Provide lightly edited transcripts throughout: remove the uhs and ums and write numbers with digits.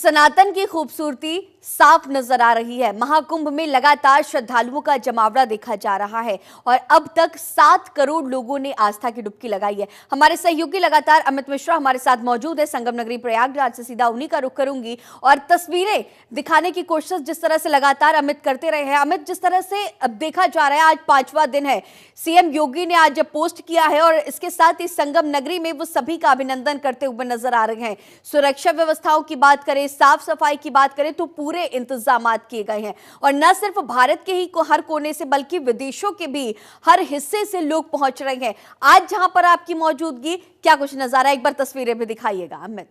सनातन की खूबसूरती साफ नजर आ रही है। महाकुंभ में लगातार श्रद्धालुओं का जमावड़ा देखा जा रहा है और अब तक 7 करोड़ लोगों ने आस्था की डुबकी लगाई है। हमारे सहयोगी लगातार अमित मिश्रा हमारे साथ मौजूद है संगम नगरी प्रयागराज से। सीधा उन्हीं का रुख करूंगी और तस्वीरें दिखाने की कोशिश जिस तरह से लगातार अमित करते रहे हैं। अमित, जिस तरह से अब देखा जा रहा है, आज 5वां दिन है, सीएम योगी ने आज पोस्ट किया है और इसके साथ ही संगम नगरी में वो सभी का अभिनंदन करते हुए नजर आ रहे हैं। सुरक्षा व्यवस्थाओं की बात करें, साफ सफाई की बात करें तो पूरे इंतजामात किए गए हैं और न सिर्फ भारत के ही हर कोने से बल्कि विदेशों के भी हर हिस्से से लोग पहुंच रहे हैं। आज जहां पर आपकी मौजूदगी, क्या कुछ नजारा, एक बार तस्वीरें भी दिखाइएगा अमित।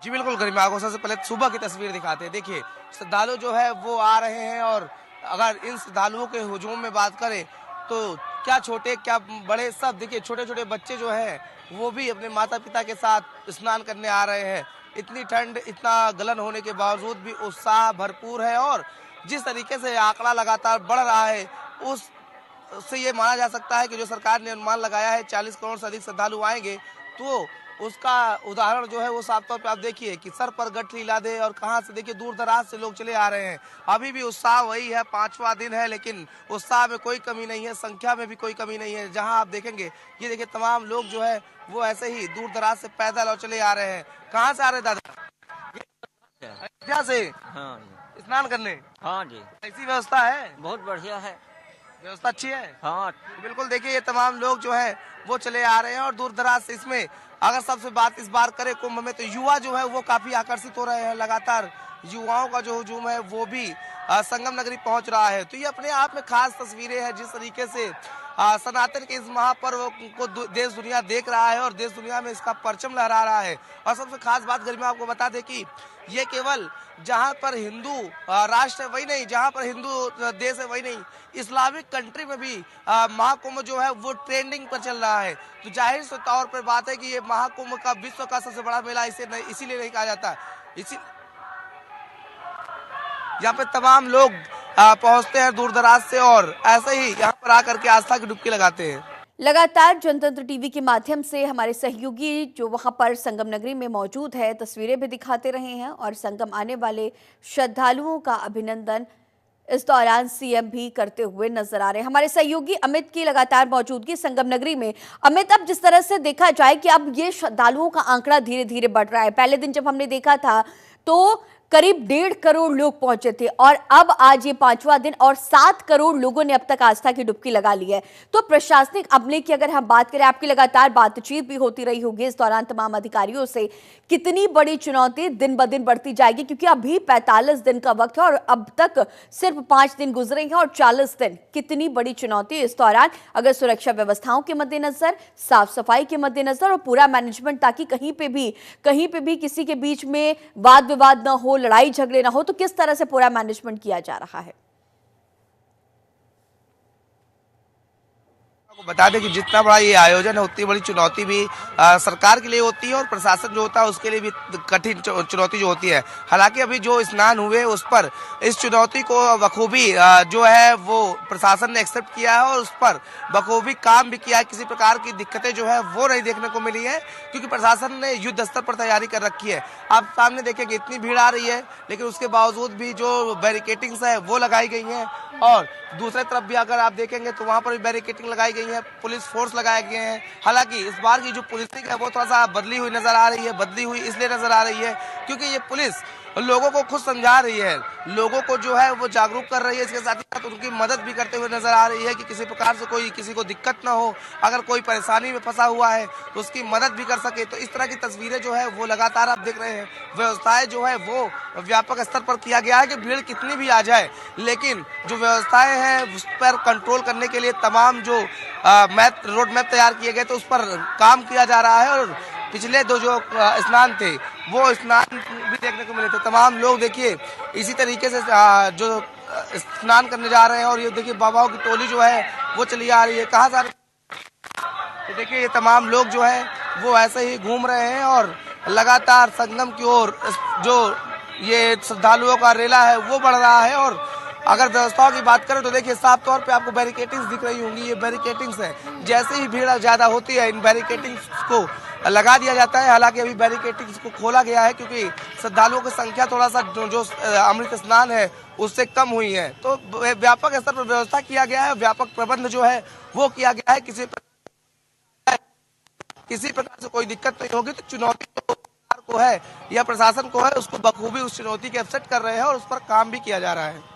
जी बिल्कुल गरिमा, आपको सबसे पहले सुबह की तस्वीर दिखाते हैं। देखिए श्रद्धालु जो है वो आ रहे हैं और अगर इन श्रद्धालुओं के हुजूम में बात करें तो क्या छोटे क्या बड़े, सब देखिए छोटे छोटे बच्चे जो हैं वो भी अपने माता पिता के साथ स्नान करने आ रहे हैं। इतनी ठंड, इतना गलन होने के बावजूद भी उत्साह भरपूर है और जिस तरीके से आंकड़ा लगातार बढ़ रहा है उससे ये माना जा सकता है कि जो सरकार ने अनुमान लगाया है 40 करोड़ से अधिक श्रद्धालु आएंगे, तो उसका उदाहरण जो है वो साफ तौर पे आप देखिए कि सर पर गठरी लादे और कहां से देखिए दूर दराज से लोग चले आ रहे हैं। अभी भी उत्साह वही है, 5वां दिन है लेकिन उत्साह में कोई कमी नहीं है, संख्या में भी कोई कमी नहीं है। जहां आप देखेंगे ये देखिए तमाम लोग जो है वो ऐसे ही दूर दराज से पैदल और चले आ रहे हैं। कहाँ से आ रहे हैं दादा? अयोध्या से। हाँ स्नान करने? हाँ जी, ऐसी व्यवस्था है? बहुत बढ़िया है, व्यवस्था अच्छी है। हाँ बिल्कुल, देखिए ये तमाम लोग जो है वो चले आ रहे हैं और दूर दराज से। इसमें अगर सबसे बात इस बार करें कुंभ में तो युवा जो है वो काफी आकर्षित हो रहे हैं। लगातार युवाओं का जो हुजूम है वो भी संगम नगरी पहुंच रहा है। तो ये अपने आप में खास तस्वीरें हैं जिस तरीके से सनातन के इस महापर्व को देश दुनिया देख रहा है और देश दुनिया में इसका परचम लहरा रहा है। और सबसे खास बात गरिमा आपको बता दें कि ये केवल जहां पर हिंदू राष्ट्र है वही नहीं, जहां पर हिंदू देश है वही नहीं, इस्लामिक कंट्री में भी महाकुंभ जो है वो ट्रेंडिंग पर चल रहा है। तो जाहिर से तौर पर बात है कि ये महाकुंभ का विश्व का सबसे बड़ा मेला इसीलिए नहीं कहा जाता। यहाँ पे तमाम लोग पहुंचते हैं दूर दराज से और ऐसे ही यहाँ पर आकर के आस्था की डुबकी लगाते हैं। लगातार जनतंत्र टीवी के माध्यम से हमारे सहयोगी जो वहां पर संगम नगरी में मौजूद है तस्वीरें भी दिखाते रहे हैं और संगम आने वाले श्रद्धालुओं का अभिनंदन इस दौरान सीएम भी करते हुए नजर आ रहे हैं। हमारे सहयोगी अमित की लगातार मौजूदगी संगम नगरी में। अमित, अब जिस तरह से देखा जाए कि अब ये श्रद्धालुओं का आंकड़ा धीरे धीरे बढ़ रहा है, पहले दिन जब हमने देखा था तो करीब 1.5 करोड़ लोग पहुंचे थे और अब आज ये 5वां दिन और 7 करोड़ लोगों ने अब तक आस्था की डुबकी लगा ली है। तो प्रशासनिक अमले की अगर हम बात करें, आपकी लगातार बातचीत भी होती रही होगी इस दौरान तमाम अधिकारियों से, कितनी बड़ी चुनौती दिन ब दिन बढ़ती जाएगी क्योंकि अभी 45 दिन का वक्त है और अब तक सिर्फ 5 दिन गुजरे हैं और 40 दिन, कितनी बड़ी चुनौती इस दौरान अगर सुरक्षा व्यवस्थाओं के मद्देनजर, साफ सफाई के मद्देनजर और पूरा मैनेजमेंट, ताकि कहीं पे भी किसी के बीच में वाद विवाद न हो, लड़ाई झगड़े ना हो, तो किस तरह से पूरा मैनेजमेंट किया जा रहा है? बता दें कि जितना बड़ा ये आयोजन है उतनी बड़ी चुनौती भी सरकार के लिए होती है और प्रशासन जो होता है उसके लिए भी कठिन चुनौती जो होती है। हालांकि अभी जो स्नान हुए उस पर इस चुनौती को बखूबी जो है वो प्रशासन ने एक्सेप्ट किया है और उस पर बखूबी काम भी किया है। किसी प्रकार की दिक्कतें जो है वो नहीं देखने को मिली है क्योंकि प्रशासन ने युद्ध स्तर पर तैयारी कर रखी है। आप सामने देखेंगे इतनी भीड़ आ रही है लेकिन उसके बावजूद भी जो बैरिकेटिंग्स है वो लगाई गई है और दूसरे तरफ भी अगर आप देखेंगे तो वहां पर भी बैरिकेटिंग लगाई गई है, पुलिस फोर्स लगाए गए हैं। हालांकि इस बार की जो पुलिसिंग है वो थोड़ा सा बदली हुई नजर आ रही है। बदली हुई इसलिए नजर आ रही है क्योंकि ये पुलिस लोगों को खुद समझा रही है, लोगों को जो है वो जागरूक कर रही है, इसके साथ ही साथ उनकी मदद भी करते हुए नजर आ रही है कि किसी प्रकार से किसी को दिक्कत ना हो, अगर कोई परेशानी में फंसा हुआ है तो उसकी मदद भी कर सके। तो इस तरह की तस्वीरें जो है वो लगातार आप देख रहे हैं। व्यवस्थाएं जो है वो व्यापक स्तर पर किया गया है कि भीड़ कितनी भी आ जाए लेकिन जो व्यवस्थाएं हैं उस पर कंट्रोल करने के लिए तमाम जो रोड मैप तैयार किए गए थे उस पर काम किया जा रहा है। और पिछले 2 जो स्नान थे वो स्नान भी देखने को मिले थे। तमाम लोग देखिए इसी तरीके से जो स्नान करने जा रहे हैं और ये देखिए बाबाओं की टोली जो है वो चली आ रही है। कहाँ जा रही है? तो देखिए ये तमाम लोग जो है वो ऐसे ही घूम रहे हैं और लगातार संगम की ओर जो ये श्रद्धालुओं का रेला है वो बढ़ रहा है। और अगर व्यवस्थाओं की बात करें तो देखिए साफ तौर पे आपको बैरिकेटिंग्स दिख रही होंगी, ये बैरिकेटिंग्स है। जैसे ही भीड़ ज्यादा होती है इन बैरिकेटिंग्स को लगा दिया जाता है। हालांकि अभी बैरिकेडिंग को खोला गया है क्योंकि श्रद्धालुओं की संख्या थोड़ा सा जो अमृत स्नान है उससे कम हुई है, तो व्यापक स्तर पर व्यवस्था किया गया है, व्यापक प्रबंध जो है वो किया गया है। किसी प्रकार से कोई दिक्कत नहीं होगी। तो चुनौती जो सरकार को है या प्रशासन को है उसको बखूबी उस चुनौती के एक्सेप्ट कर रहे हैं और उस पर काम भी किया जा रहा है।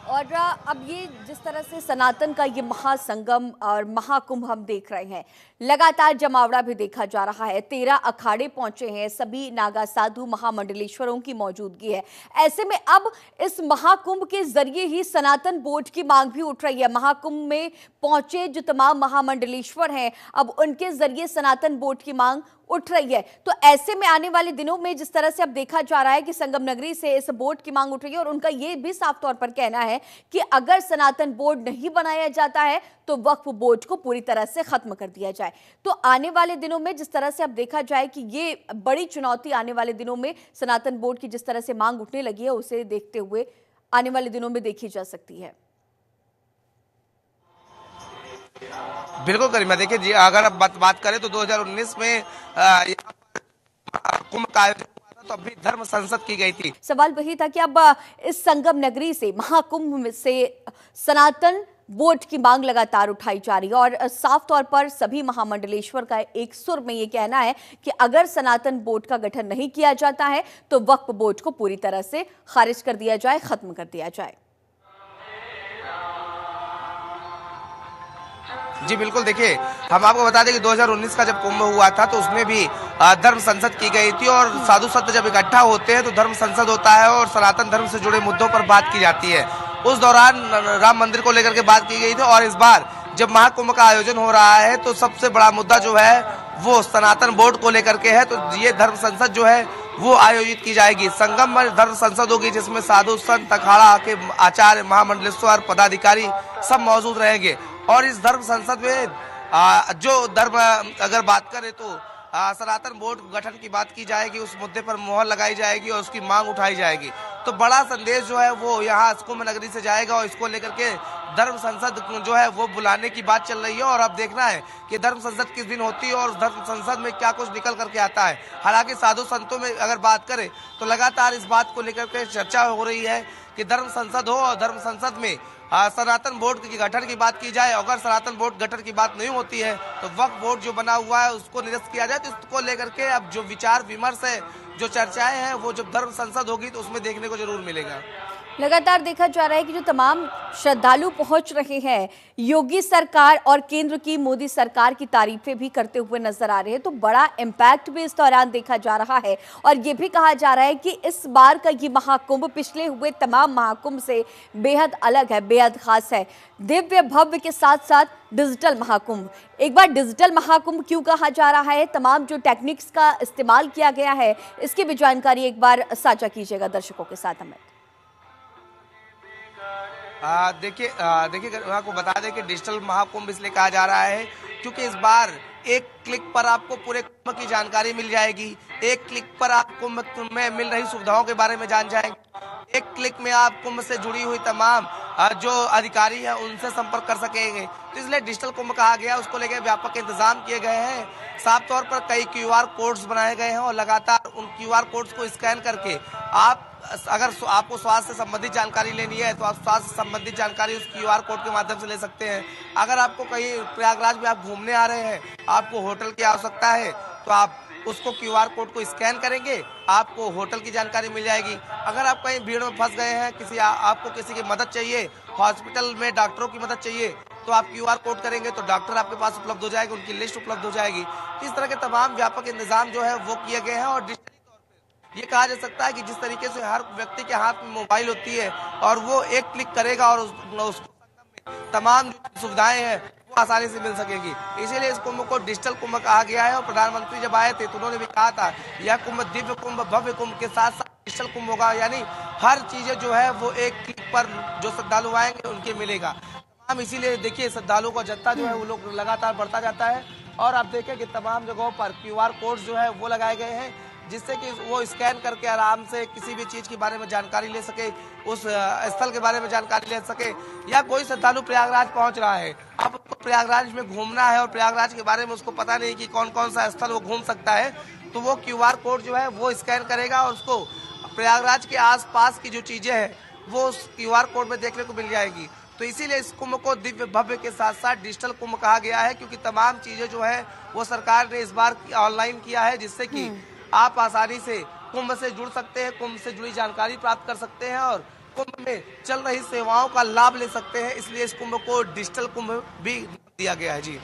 और अब ये जिस तरह से सनातन का ये महासंगम और महाकुंभ हम देख रहे हैं, लगातार जमावड़ा भी देखा जा रहा है। 13 अखाड़े पहुंचे हैं, सभी नागा साधु महामंडलेश्वरों की मौजूदगी है। ऐसे में अब इस महाकुंभ के जरिए ही सनातन बोर्ड की मांग भी उठ रही है। महाकुंभ में पहुंचे जो तमाम महामंडलेश्वर हैं, अब उनके जरिए सनातन बोर्ड की मांग उठ रही है। तो ऐसे में आने वाले दिनों में जिस तरह से अब देखा जा रहा है कि संगम नगरी से इस बोर्ड की मांग उठ रही है और उनका ये भी साफ तौर पर कहना है कि अगर सनातन बोर्ड नहीं बनाया जाता है तो वक्फ बोर्ड को पूरी तरह से खत्म कर दिया जाए। तो आने वाले दिनों में जिस तरह से अब देखा जाए कि ये बड़ी चुनौती आने वाले दिनों में सनातन बोर्ड की जिस तरह से मांग उठने लगी है, उसे देखते हुए आने वाले दिनों में देखी जा सकती है। बिल्कुल करीमा, देखिए जी, अगर अब बात करें तो 2019 में कुंभ का आयोजन हुआ था तो अभी धर्म संसद की गई थी। सवाल वही था कि अब इस संगम नगरी से महाकुंभ से सनातन बोर्ड की मांग लगातार उठाई जा रही है और साफ तौर पर सभी महामंडलेश्वर का एक सुर में ये कहना है कि अगर सनातन बोर्ड का गठन नहीं किया जाता है तो वक्फ बोर्ड को पूरी तरह से खारिज कर दिया जाए, खत्म कर दिया जाए। जी बिल्कुल, देखिए हम आपको बता दें कि 2019 का जब कुंभ हुआ था तो उसमें भी धर्म संसद की गई थी और साधु संत जब इकट्ठा होते हैं तो धर्म संसद होता है और सनातन धर्म से जुड़े मुद्दों पर बात की जाती है। उस दौरान राम मंदिर को लेकर के बात की गई थी और इस बार जब महाकुंभ का आयोजन हो रहा है तो सबसे बड़ा मुद्दा जो है वो सनातन बोर्ड को लेकर के है। तो ये धर्म संसद जो है वो आयोजित की जाएगी। संगम में धर्म संसद होगी जिसमें साधु संत, अखाड़ा के आचार्य, महामंडलेश्वर, पदाधिकारी सब मौजूद रहेंगे। और इस धर्म संसद में जो धर्म अगर बात करें तो सनातन बोर्ड गठन की बात की जाएगी, उस मुद्दे पर मोहर लगाई जाएगी और उसकी मांग उठाई जाएगी। तो बड़ा संदेश जो है वो यहाँ कुंभ नगरी से जाएगा और इसको लेकर के धर्म संसद जो है वो बुलाने की बात चल रही है और अब देखना है कि धर्म संसद किस दिन होती है और उस धर्म संसद में क्या कुछ निकल करके आता है। हालांकि साधु संतों में अगर बात करें तो लगातार इस बात को लेकर के चर्चा हो रही है कि धर्म संसद हो और धर्म संसद में सनातन बोर्ड की गठन की बात की जाए। अगर सनातन बोर्ड गठन की बात नहीं होती है तो वक्फ बोर्ड जो बना हुआ है उसको निरस्त किया जाए। तो इसको लेकर के अब जो विचार विमर्श है, जो चर्चाएं हैं, वो जब धर्म संसद होगी तो उसमें देखने को जरूर मिलेगा। लगातार देखा जा रहा है कि जो तमाम श्रद्धालु पहुंच रहे हैं, योगी सरकार और केंद्र की मोदी सरकार की तारीफें भी करते हुए नजर आ रहे हैं। तो बड़ा इम्पैक्ट भी इस दौरान देखा जा रहा है और ये भी कहा जा रहा है कि इस बार का ये महाकुंभ पिछले हुए तमाम महाकुंभ से बेहद अलग है, बेहद खास है। दिव्य भव्य के साथ साथ डिजिटल महाकुंभ। एक बार डिजिटल महाकुंभ क्यों कहा जा रहा है, तमाम जो टेक्निक्स का इस्तेमाल किया गया है, इसकी भी जानकारी एक बार साझा कीजिएगा दर्शकों के साथ। हमें देखिए आपको बता दें कि डिजिटल महाकुंभ इसलिए कहा जा रहा है क्योंकि इस बार एक क्लिक पर आपको पूरे कुंभ की जानकारी मिल जाएगी। एक क्लिक पर आप कुंभ में मिल रही सुविधाओं के बारे में जान जाएंगे। एक क्लिक में आप कुंभ से जुड़ी हुई तमाम जो अधिकारी हैं उनसे संपर्क कर सकेंगे। तो इसलिए डिजिटल कुंभ कहा गया, उसको लेकर व्यापक इंतजाम किए गए हैं। साफ तौर पर कई QR कोड्स बनाए गए हैं और लगातार उन QR कोड्स को स्कैन करके आप अगर आपको स्वास्थ्य से संबंधित जानकारी लेनी है तो आप स्वास्थ्य से संबंधित जानकारी उस QR कोड के माध्यम से ले सकते हैं। अगर आपको कहीं प्रयागराज में आप घूमने आ रहे हैं, आपको होटल की आवश्यकता है तो आप उसको QR कोड को स्कैन करेंगे, आपको होटल की जानकारी मिल जाएगी। अगर आप कहीं भीड़ में फंस गए हैं, आपको किसी की मदद चाहिए, हॉस्पिटल में डॉक्टरों की मदद चाहिए, तो आप QR कोड करेंगे तो डॉक्टर आपके पास उपलब्ध हो जाएंगे, उनकी लिस्ट उपलब्ध हो जाएगी। इस तरह के तमाम व्यापक इंतजाम जो है वो किए गए हैं। और ये कहा जा सकता है कि जिस तरीके से हर व्यक्ति के हाथ में मोबाइल होती है और वो एक क्लिक करेगा और उसको तमाम जो सुविधाएं हैं वो आसानी से मिल सकेगी। इसीलिए इस कुंभ को डिजिटल कुंभ कहा गया है। और प्रधानमंत्री जब आए थे तो उन्होंने भी कहा था यह कुंभ दिव्य कुंभ, भव्य कुंभ के साथ साथ डिजिटल कुंभ होगा, यानी हर चीजें जो है वो एक क्लिक पर जो श्रद्धालु आएंगे उनके मिलेगा। तमाम इसीलिए देखिए श्रद्धालुओं का जत्था जो है वो लोग लगातार बढ़ता जाता है। और आप देखें कि तमाम जगहों पर QR कोड जो है वो लगाए गए हैं जिससे कि वो स्कैन करके आराम से किसी भी चीज के बारे में जानकारी ले सके, उस स्थल के बारे में जानकारी ले सके। या कोई श्रद्धालु प्रयागराज पहुंच रहा है, अब उसको प्रयागराज में घूमना है और प्रयागराज के बारे में उसको पता नहीं कि कौन कौन सा स्थल वो घूम सकता है, तो वो QR कोड जो है वो स्कैन करेगा और उसको प्रयागराज के आसपास की जो चीजें हैं वो उस QR कोड में देखने को मिल जाएगी। तो इसीलिए इस कुंभ को दिव्य भव्य के साथ साथ डिजिटल कुंभ कहा गया है, क्योंकि तमाम चीजें जो है वो सरकार ने इस बार ऑनलाइन किया है, जिससे कि आप आसानी से कुंभ से जुड़ सकते हैं, कुंभ से जुड़ी जानकारी प्राप्त कर सकते हैं और कुंभ में चल रही सेवाओं का लाभ ले सकते हैं। इसलिए इस कुंभ को डिजिटल कुंभ भी दिया गया है। जी।